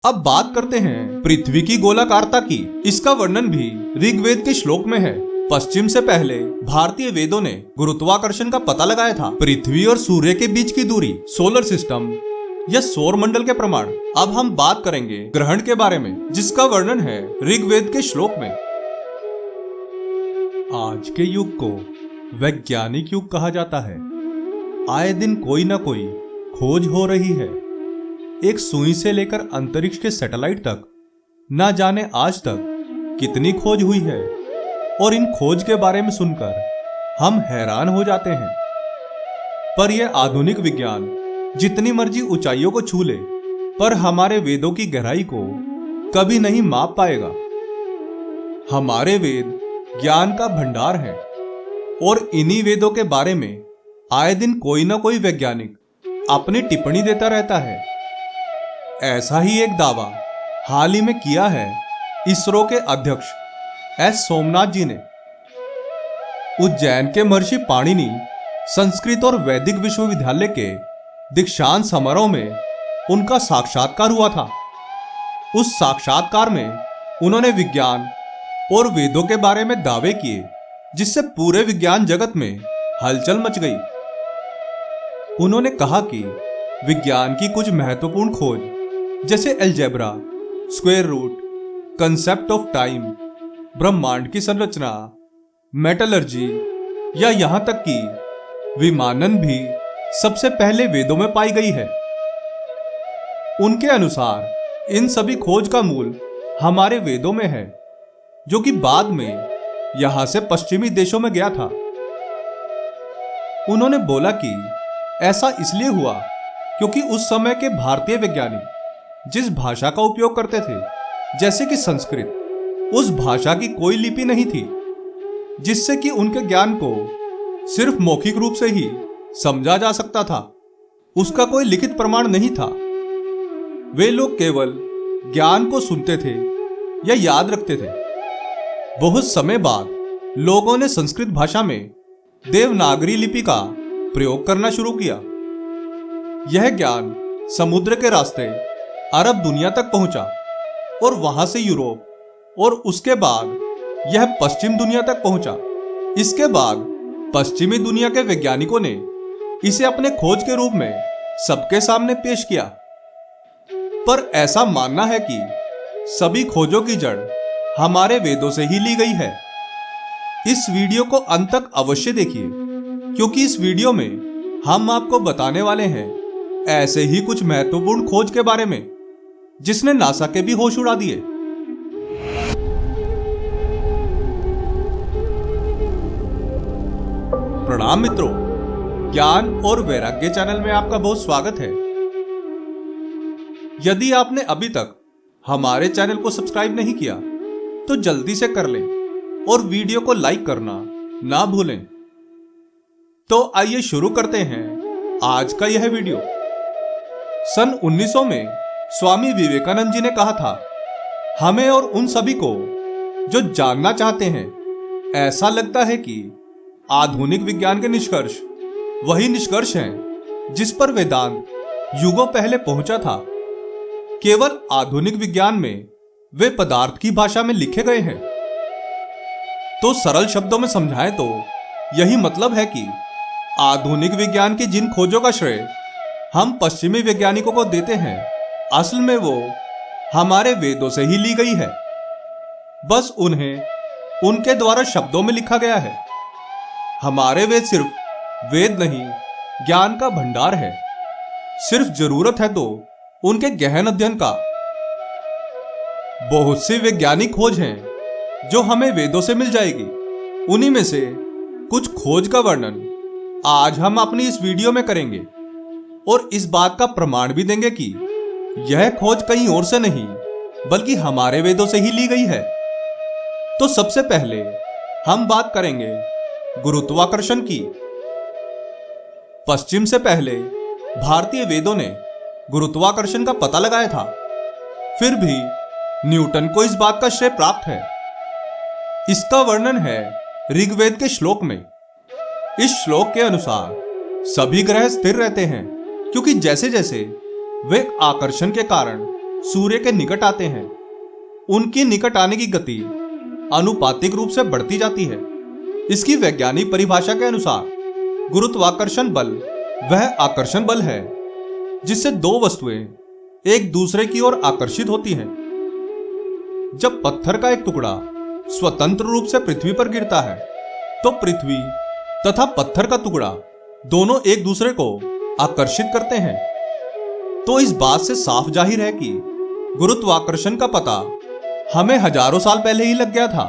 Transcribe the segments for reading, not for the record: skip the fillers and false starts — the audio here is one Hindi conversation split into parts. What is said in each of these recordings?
अब बात करते हैं पृथ्वी की गोलाकारता की। इसका वर्णन भी ऋग्वेद के श्लोक में है। पश्चिम से पहले भारतीय वेदों ने गुरुत्वाकर्षण का पता लगाया था। पृथ्वी और सूर्य के बीच की दूरी, सोलर सिस्टम या सौर मंडल के प्रमाण। अब हम बात करेंगे ग्रहण के बारे में, जिसका वर्णन है ऋग्वेद के श्लोक में। आज के युग को वैज्ञानिक युग कहा जाता है। आए दिन कोई ना कोई खोज हो रही है। एक सुई से लेकर अंतरिक्ष के सैटेलाइट तक ना जाने आज तक कितनी खोज हुई है, और इन खोज के बारे में सुनकर हम हैरान हो जाते हैं। पर यह आधुनिक विज्ञान जितनी मर्जी ऊंचाइयों को छू ले, पर हमारे वेदों की गहराई को कभी नहीं माप पाएगा। हमारे वेद ज्ञान का भंडार है, और इन्हीं वेदों के बारे में आए दिन कोई ना कोई वैज्ञानिक अपनी टिप्पणी देता रहता है। ऐसा ही एक दावा हाल ही में किया है इसरो के अध्यक्ष एस सोमनाथ जी ने। उज्जैन के महर्षि पाणिनि संस्कृत और वैदिक विश्वविद्यालय के दीक्षांत समारोह में उनका साक्षात्कार हुआ था। उस साक्षात्कार में उन्होंने विज्ञान और वेदों के बारे में दावे किए, जिससे पूरे विज्ञान जगत में हलचल मच गई। उन्होंने कहा कि विज्ञान की कुछ महत्वपूर्ण खोज, जैसे algebra, square root, concept of time, ब्रह्मांड की संरचना, मेटलर्जी या यहां तक कि विमानन भी सबसे पहले वेदों में पाई गई है। उनके अनुसार इन सभी खोज का मूल हमारे वेदों में है, जो कि बाद में यहां से पश्चिमी देशों में गया था। उन्होंने बोला कि ऐसा इसलिए हुआ क्योंकि उस समय के भारतीय वैज्ञानिक जिस भाषा का उपयोग करते थे, जैसे कि संस्कृत, उस भाषा की कोई लिपि नहीं थी, जिससे कि उनके ज्ञान को सिर्फ मौखिक रूप से ही समझा जा सकता था। उसका कोई लिखित प्रमाण नहीं था। वे लोग केवल ज्ञान को सुनते थे या याद रखते थे। बहुत समय बाद लोगों ने संस्कृत भाषा में देवनागरी लिपि का प्रयोग करना शुरू किया। यह ज्ञान समुद्र के रास्ते अरब दुनिया तक पहुंचा, और वहां से यूरोप, और उसके बाद यह पश्चिम दुनिया तक पहुंचा। इसके बाद पश्चिमी दुनिया के वैज्ञानिकों ने इसे अपने खोज के रूप में सबके सामने पेश किया। पर ऐसा मानना है कि सभी खोजों की जड़ हमारे वेदों से ही ली गई है। इस वीडियो को अंत तक अवश्य देखिए, क्योंकि इस वीडियो में हम आपको बताने वाले हैं ऐसे ही कुछ महत्वपूर्ण खोज के बारे में, जिसने नासा के भी होश उड़ा दिए। प्रणाम मित्रों, ज्ञान और वैराग्य चैनल में आपका बहुत स्वागत है। यदि आपने अभी तक हमारे चैनल को सब्सक्राइब नहीं किया तो जल्दी से कर लें, और वीडियो को लाइक करना ना भूलें। तो आइए शुरू करते हैं आज का यह वीडियो। सन 1900 में स्वामी विवेकानंद जी ने कहा था, हमें और उन सभी को जो जानना चाहते हैं, ऐसा लगता है कि आधुनिक विज्ञान के निष्कर्ष वही निष्कर्ष हैं जिस पर वेदांत युगों पहले पहुंचा था। केवल आधुनिक विज्ञान में वे पदार्थ की भाषा में लिखे गए हैं। तो सरल शब्दों में समझाएं तो यही मतलब है कि आधुनिक विज्ञान की जिन खोजों का श्रेय हम पश्चिमी वैज्ञानिकों को देते हैं, असल में वो हमारे वेदों से ही ली गई है। बस उन्हें उनके द्वारा शब्दों में लिखा गया है। हमारे वेद सिर्फ वेद नहीं, ज्ञान का भंडार है। सिर्फ जरूरत है तो उनके गहन अध्ययन का। बहुत सी वैज्ञानिक खोज हैं जो हमें वेदों से मिल जाएगी। उन्हीं में से कुछ खोज का वर्णन आज हम अपनी इस वीडियो में करेंगे, और इस बात का प्रमाण भी देंगे कि यह खोज कहीं और से नहीं बल्कि हमारे वेदों से ही ली गई है। तो सबसे पहले हम बात करेंगे गुरुत्वाकर्षण की। पश्चिम से पहले भारतीय वेदों ने गुरुत्वाकर्षण का पता लगाया था। फिर भी न्यूटन को इस बात का श्रेय प्राप्त है। इसका वर्णन है ऋग्वेद के श्लोक में। इस श्लोक के अनुसार सभी ग्रह स्थिर रहते हैं, क्योंकि जैसे जैसे वे आकर्षण के कारण सूर्य के निकट आते हैं, उनकी निकट आने की गति आनुपातिक रूप से बढ़ती जाती है। इसकी वैज्ञानिक परिभाषा के अनुसार गुरुत्वाकर्षण बल वह आकर्षण बल है जिससे दो वस्तुएं एक दूसरे की ओर आकर्षित होती हैं। जब पत्थर का एक टुकड़ा स्वतंत्र रूप से पृथ्वी पर गिरता है तो पृथ्वी तथा पत्थर का टुकड़ा दोनों एक दूसरे को आकर्षित करते हैं। तो इस बात से साफ जाहिर है कि गुरुत्वाकर्षण का पता हमें हजारों साल पहले ही लग गया था।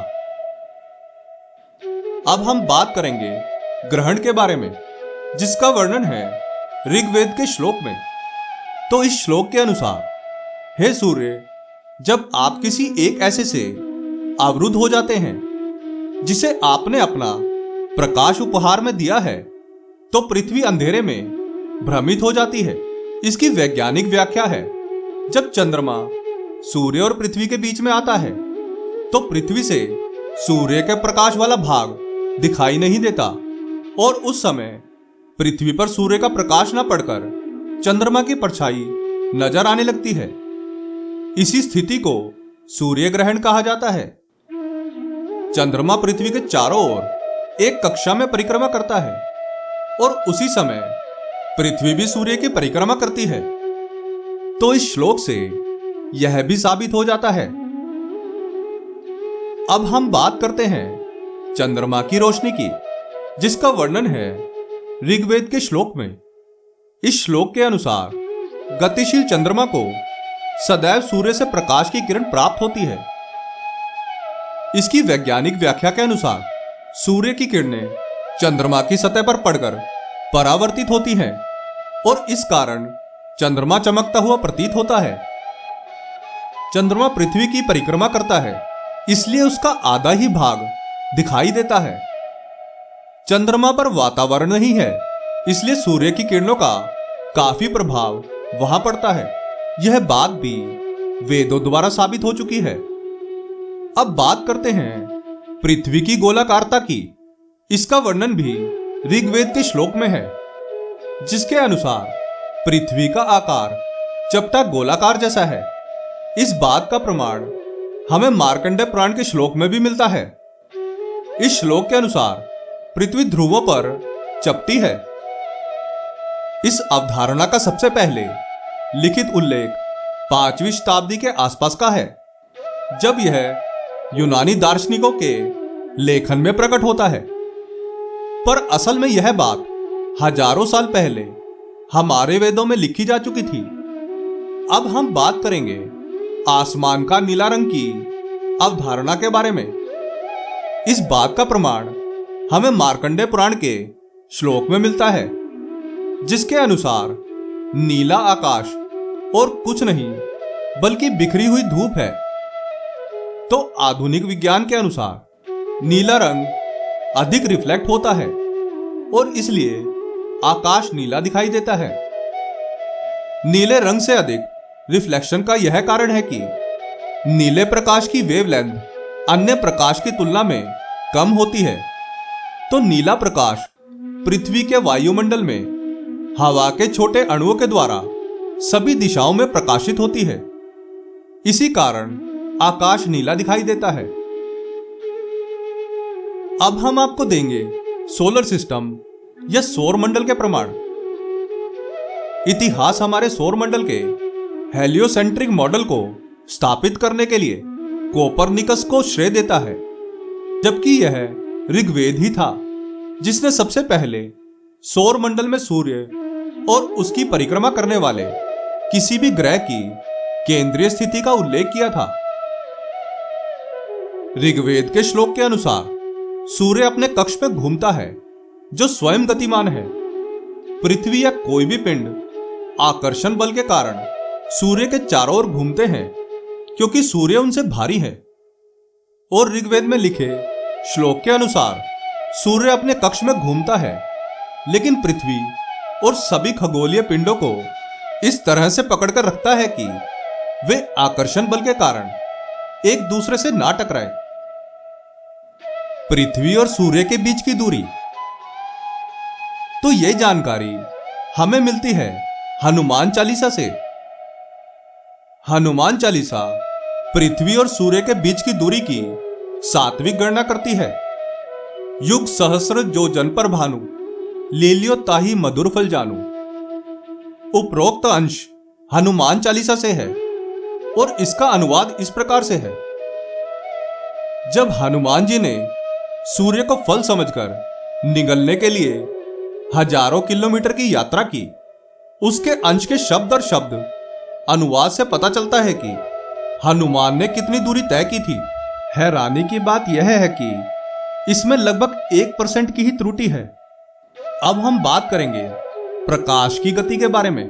अब हम बात करेंगे ग्रहण के बारे में, जिसका वर्णन है ऋग्वेद के श्लोक में। तो इस श्लोक के अनुसार, हे सूर्य, जब आप किसी एक ऐसे से अवरुद्ध हो जाते हैं जिसे आपने अपना प्रकाश उपहार में दिया है, तो पृथ्वी अंधेरे में भ्रमित हो जाती है। इसकी वैज्ञानिक व्याख्या है, जब चंद्रमा सूर्य और पृथ्वी के बीच में आता है तो पृथ्वी से सूर्य के प्रकाश वाला भाग दिखाई नहीं देता और उस समय पृथ्वी पर सूर्य का प्रकाश न पड़कर चंद्रमा की परछाई नजर आने लगती है। इसी स्थिति को सूर्य ग्रहण कहा जाता है। चंद्रमा पृथ्वी के चारों ओर एक कक्षा में परिक्रमा करता है और उसी समय पृथ्वी भी सूर्य की परिक्रमा करती है। तो इस श्लोक से यह भी साबित हो जाता है। अब हम बात करते हैं चंद्रमा की रोशनी की, जिसका वर्णन है ऋग्वेद के श्लोक में। इस श्लोक के अनुसार गतिशील चंद्रमा को सदैव सूर्य से प्रकाश की किरण प्राप्त होती है। इसकी वैज्ञानिक व्याख्या के अनुसार सूर्य की किरणें चंद्रमा की सतह पर पड़कर परावर्तित होती हैं और इस कारण चंद्रमा चमकता हुआ प्रतीत होता है। चंद्रमा पृथ्वी की परिक्रमा करता है, इसलिए उसका आधा ही भाग दिखाई देता है। चंद्रमा पर वातावरण नहीं है, इसलिए सूर्य की किरणों का काफी प्रभाव वहां पड़ता है। यह बात भी वेदों द्वारा साबित हो चुकी है। अब बात करते हैं पृथ्वी की गोलाकारता की। इसका वर्णन भी ऋग्वेद के श्लोक में है, जिसके अनुसार पृथ्वी का आकार चपटा गोलाकार जैसा है। इस बात का प्रमाण हमें मार्कंडेय पुराण के श्लोक में भी मिलता है। इस श्लोक के अनुसार पृथ्वी ध्रुवों पर चपटी है। इस अवधारणा का सबसे पहले लिखित उल्लेख 5वीं शताब्दी के आसपास का है, जब यह यूनानी दार्शनिकों के लेखन में प्रकट होता है। पर असल में यह बात हजारों साल पहले हमारे वेदों में लिखी जा चुकी थी। अब हम बात करेंगे आसमान का नीला रंग की अवधारणा के बारे में। इस बात का प्रमाण हमें मार्कंडेय पुराण के श्लोक में मिलता है, जिसके अनुसार नीला आकाश और कुछ नहीं बल्कि बिखरी हुई धूप है। तो आधुनिक विज्ञान के अनुसार नीला रंग अधिक रिफ्लेक्ट होता है और इसलिए आकाश नीला दिखाई देता है। नीले रंग से अधिक रिफ्लेक्शन का यह कारण है कि नीले प्रकाश की वेवलेंथ अन्य प्रकाश की तुलना में कम होती है। तो नीला प्रकाश पृथ्वी के वायुमंडल में हवा के छोटे अणुओं के द्वारा सभी दिशाओं में प्रकाशित होती है। इसी कारण आकाश नीला दिखाई देता है। अब हम आपको देंगे सोलर सिस्टम या सौर मंडल के प्रमाण। इतिहास हमारे सौर मंडल के हेलियोसेंट्रिक मॉडल को स्थापित करने के लिए कोपरनिकस को श्रेय देता है, जबकि यह ऋग्वेद ही था जिसने सबसे पहले सौर मंडल में सूर्य और उसकी परिक्रमा करने वाले किसी भी ग्रह की केंद्रीय स्थिति का उल्लेख किया था। ऋग्वेद के श्लोक के अनुसार सूर्य अपने कक्ष में घूमता है, जो स्वयं गतिमान है। पृथ्वी या कोई भी पिंड आकर्षण बल के कारण सूर्य के चारों ओर घूमते हैं, क्योंकि सूर्य उनसे भारी है। और ऋग्वेद में लिखे श्लोक के अनुसार सूर्य अपने कक्ष में घूमता है, लेकिन पृथ्वी और सभी खगोलीय पिंडों को इस तरह से पकड़कर रखता है कि वे आकर्षण बल के कारण एक दूसरे से ना टकराए। पृथ्वी और सूर्य के बीच की दूरी। तो यह जानकारी हमें मिलती है हनुमान चालीसा से। हनुमान चालीसा पृथ्वी और सूर्य के बीच की दूरी की सात्विक गणना करती है। युग सहस्र जो जन पर भानु, ले लियो ताही मधुर फल जानू। उपरोक्त अंश हनुमान चालीसा से है और इसका अनुवाद इस प्रकार से है। जब हनुमान जी ने सूर्य को फल समझकर निगलने के लिए हजारों किलोमीटर की यात्रा की, उसके अंश के शब्द और शब्द अनुवाद से पता चलता है कि हनुमान ने कितनी दूरी तय की थी। हैरानी की बात यह है कि इसमें लगभग 1% की ही त्रुटि है। अब हम बात करेंगे प्रकाश की गति के बारे में।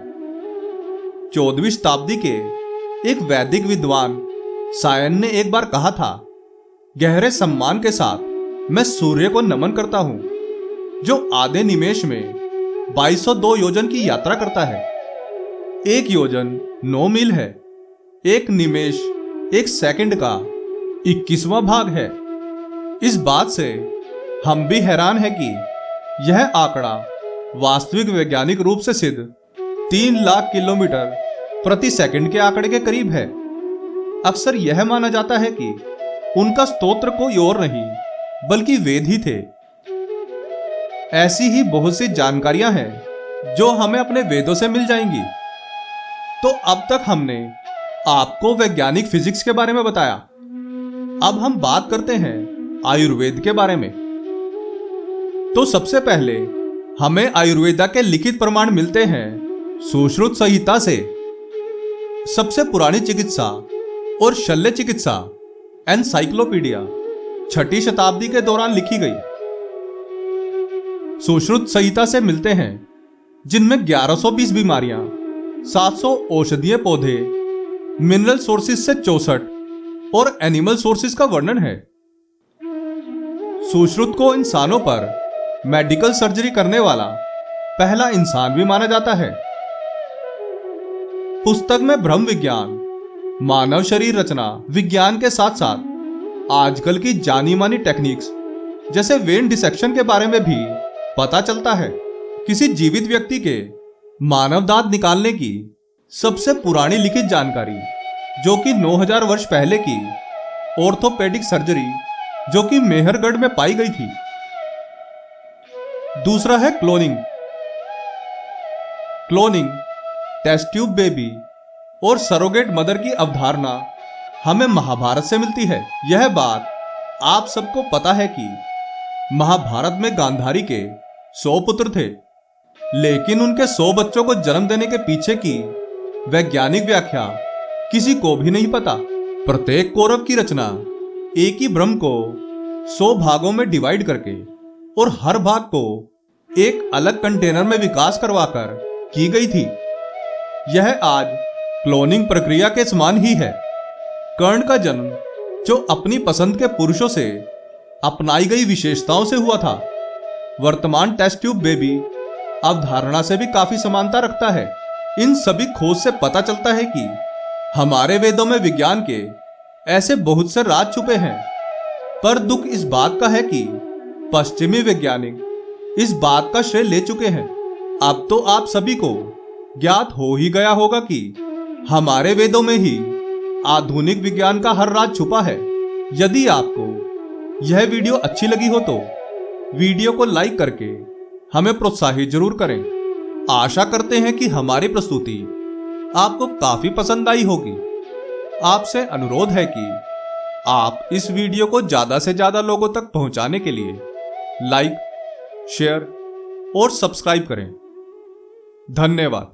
14वीं शताब्दी के एक वैदिक विद्वान सायन ने एक बार कहा था, गहरे सम्मान के साथ मैं सूर्य को नमन करता हूं, जो आधे निमेष में 2202 योजन की यात्रा करता है। एक योजन 9 मील है। एक निमेष 1 सेकंड का 21वां भाग है। इस बात से हम भी हैरान हैं कि यह आंकड़ा वास्तविक वैज्ञानिक रूप से सिद्ध 3 लाख किलोमीटर प्रति सेकंड के आंकड़े के करीब है। अक्सर यह माना जाता है कि उनका स्तोत्र कोई और नहीं बल्कि वेद ही थे। ऐसी ही बहुत सी जानकारियां हैं जो हमें अपने वेदों से मिल जाएंगी। तो अब तक हमने आपको वैज्ञानिक फिजिक्स के बारे में बताया। अब हम बात करते हैं आयुर्वेद के बारे में। तो सबसे पहले हमें आयुर्वेदा के लिखित प्रमाण मिलते हैं सुश्रुत संहिता से। सबसे पुरानी चिकित्सा और शल्य चिकित्सा एनसाइक्लोपीडिया 6ठी शताब्दी के दौरान लिखी गई। सुश्रुत संहिता से मिलते हैं जिनमें 1120 बीमारियां, 700 औषधीय पौधे, मिनरल सोर्सेस से 64 और एनिमल सोर्सेस का वर्णन है। सुश्रुत को इंसानों पर मेडिकल सर्जरी करने वाला पहला इंसान भी माना जाता है। पुस्तक में ब्रह्म विज्ञान, मानव शरीर रचना विज्ञान के साथ साथ आजकल की जानी मानी टेक्निक्स जैसे वेन डिसेक्शन के बारे में भी पता चलता है। किसी जीवित व्यक्ति के मानव दांत निकालने की सबसे पुरानी लिखित जानकारी, जो कि 9000 वर्ष पहले की ऑर्थोपेडिक सर्जरी, जो कि मेहरगढ़ में पाई गई थी। दूसरा है cloning. Cloning, test tube baby और सरोगेट मदर की अवधारणा हमें महाभारत से मिलती है। यह बात आप सबको पता है कि महाभारत में गांधारी के 100 पुत्र थे, लेकिन उनके 100 बच्चों को जन्म देने के पीछे की वैज्ञानिक व्याख्या किसी को भी नहीं पता। प्रत्येक कौरव की रचना एक ही ब्रह्म को 100 भागों में डिवाइड करके और हर भाग को एक अलग कंटेनर में विकास करवाकर की गई थी। यह आज क्लोनिंग प्रक्रिया के समान ही है। कर्ण का जन्म जो अपनी पसंद के पुरुषों से अपनाई गई विशेषताओं से हुआ था, वर्तमान टेस्ट ट्यूब बेबी अवधारणा से भी काफी समानता रखता है। इन सभी खोज से पता चलता है कि हमारे वेदों में विज्ञान के ऐसे बहुत से राज छुपे हैं। पर दुख इस बात का है कि पश्चिमी वैज्ञानिक इस बात का श्रेय ले चुके हैं। अब तो आप सभी को ज्ञात हो ही गया होगा कि हमारे वेदों में ही आधुनिक विज्ञान का हर राज छुपा है। यदि आपको यह वीडियो अच्छी लगी हो तो वीडियो को लाइक करके हमें प्रोत्साहित जरूर करें। आशा करते हैं कि हमारी प्रस्तुति आपको काफी पसंद आई होगी। आपसे अनुरोध है कि आप इस वीडियो को ज्यादा से ज्यादा लोगों तक पहुंचाने के लिए लाइक, शेयर और सब्सक्राइब करें। धन्यवाद।